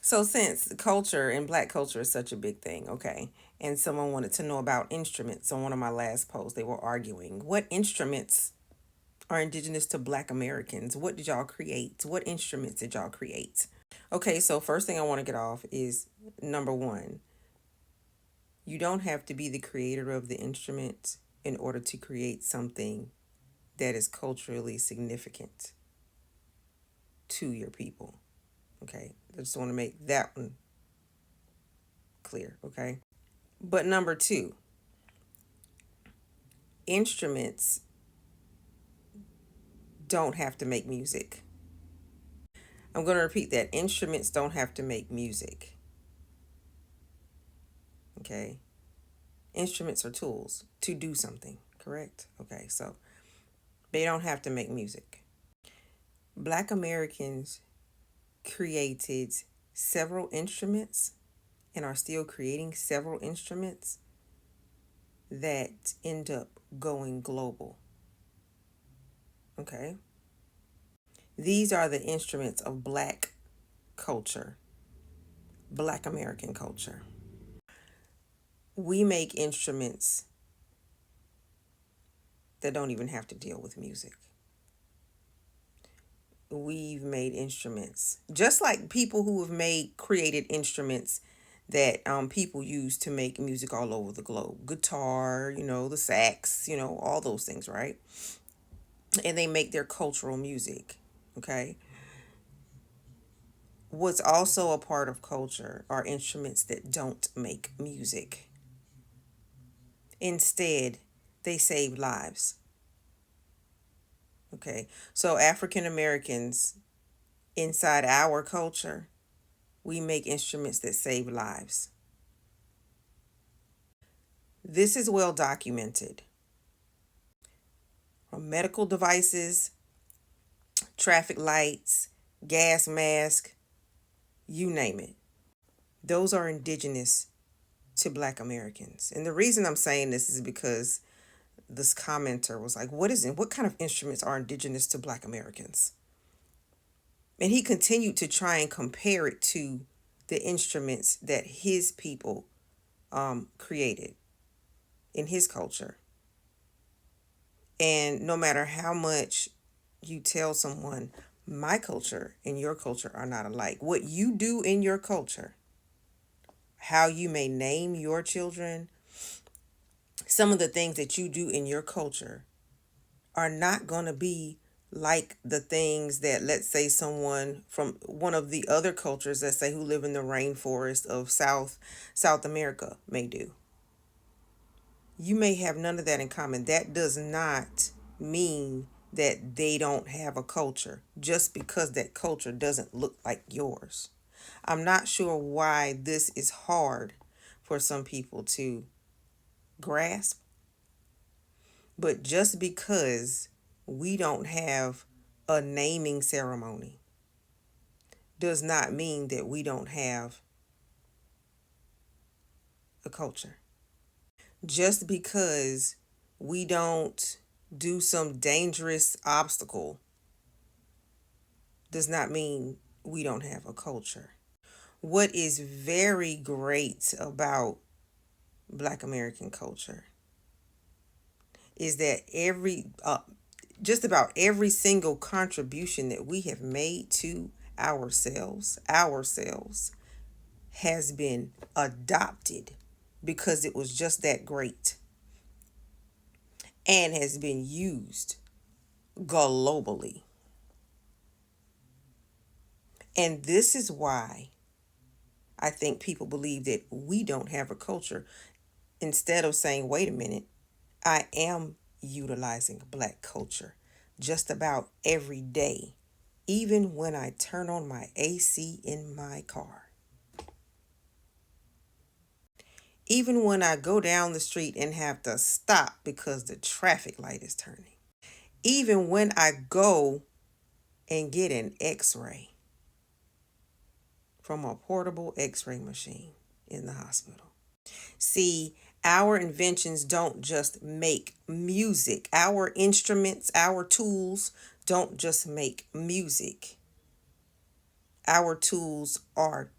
So since culture and black culture is such a big thing, okay, and someone wanted to know about instruments on one of my last posts, they were arguing what instruments are indigenous to black Americans. What did y'all create? What instruments did y'all create? Okay, so first thing I want to get off is number one, you don't have to be the creator of the instrument in order to create something that is culturally significant to your people. Okay, I just want to make that one clear. Okay, but number two, instruments don't have to make music. I'm going to repeat that. Instruments don't have to make music. Okay, instruments are tools to do something, correct? Okay, so they don't have to make music. Black Americans created several instruments and are still creating several instruments that end up going global. Okay? These are the instruments of black culture, black American culture. We make instruments that don't even have to deal with music. We've made instruments just like people who have made created instruments that people use to make music all over the globe, guitar, the sax, all those things, right? And they make their cultural music. Okay, what's also a part of culture are instruments that don't make music. Instead, they save lives. Okay, so African Americans inside our culture, we make instruments that save lives. This is well documented. From medical devices, traffic lights, gas mask, you name it. Those are indigenous to black Americans. And the reason I'm saying this is because this commenter was like, what kind of instruments are indigenous to black Americans? And he continued to try and compare it to the instruments that his people created in his culture. And no matter how much you tell someone, my culture and your culture are not alike, what you do in your culture, how you may name your children, some of the things that you do in your culture are not going to be like the things that, let's say, someone from one of the other cultures, let's say, who live in the rainforest of South America may do. You may have none of that in common. That does not mean that they don't have a culture just because that culture doesn't look like yours. I'm not sure why this is hard for some people to grasp, but just because we don't have a naming ceremony does not mean that we don't have a culture. Just because we don't do some dangerous obstacle does not mean we don't have a culture. What is very great about Black American culture is that just about every single contribution that we have made to ourselves has been adopted because it was just that great and has been used globally. And this is why I think people believe that we don't have a culture. Instead of saying, wait a minute, I am utilizing black culture just about every day, even when I turn on my AC in my car. Even when I go down the street and have to stop because the traffic light is turning. Even when I go and get an x-ray from a portable x-ray machine in the hospital. See, our inventions don't just make music. Our instruments, our tools don't just make music. Our tools are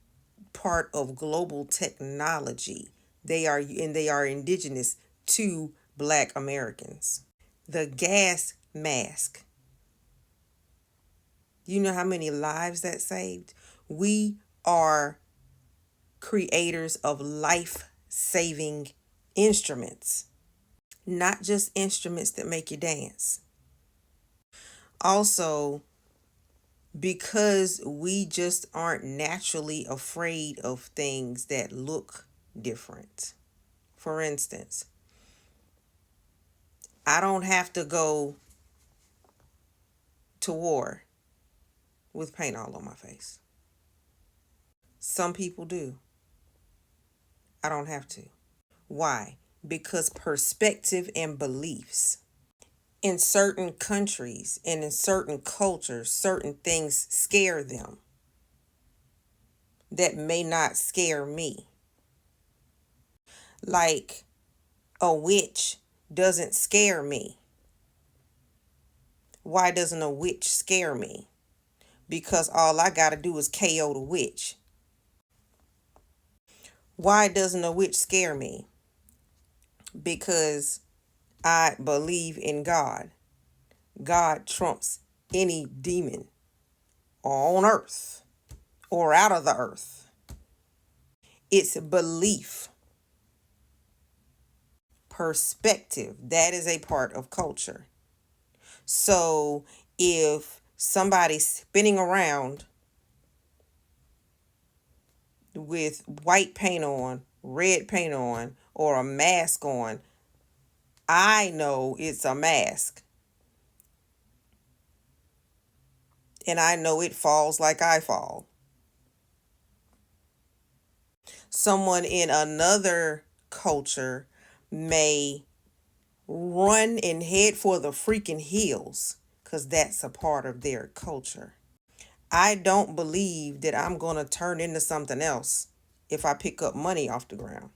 part of global technology. They are indigenous to Black Americans. The gas mask. You know how many lives that saved? We are creators of life saving instruments, not just instruments that make you dance. Also, because we just aren't naturally afraid of things that look different. For instance, I don't have to go to war with paint all on my face. Some people do. I don't have to. Why? Because perspective and beliefs. In certain countries and in certain cultures, certain things scare them that may not scare me. Like a witch doesn't scare me. Why doesn't a witch scare me? Because all I got to do is KO the witch. Why doesn't a witch scare me? Because I believe in God. God trumps any demon on earth or out of the earth. It's belief, perspective. That is a part of culture. So if somebody's spinning around with white paint on, red paint on, or a mask on, I know it's a mask. And I know it falls like I fall. Someone in another culture may run and head for the freaking hills because that's a part of their culture. I don't believe that I'm going to turn into something else if I pick up money off the ground.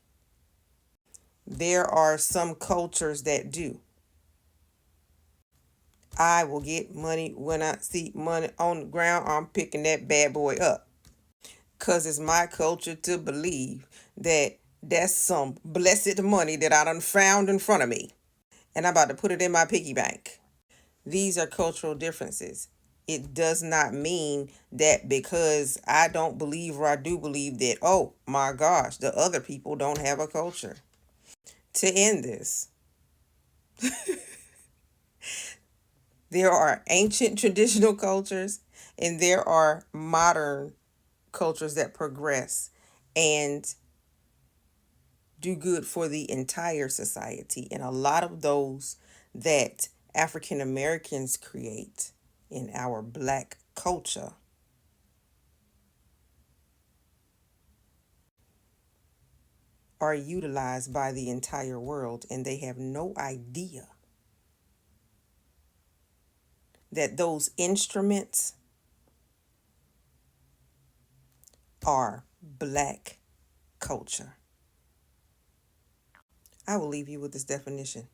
There are some cultures that do. I will get money when I see money on the ground. I'm picking that bad boy up. Because it's my culture to believe that that's some blessed money that I done found in front of me. And I'm about to put it in my piggy bank. These are cultural differences. It does not mean that because I don't believe or I do believe that, oh my gosh, the other people don't have a culture. To end this, there are ancient traditional cultures and there are modern cultures that progress and do good for the entire society. And a lot of those that African Americans create in our Black culture are utilized by the entire world, and they have no idea that those instruments are Black culture. I will leave you with this definition.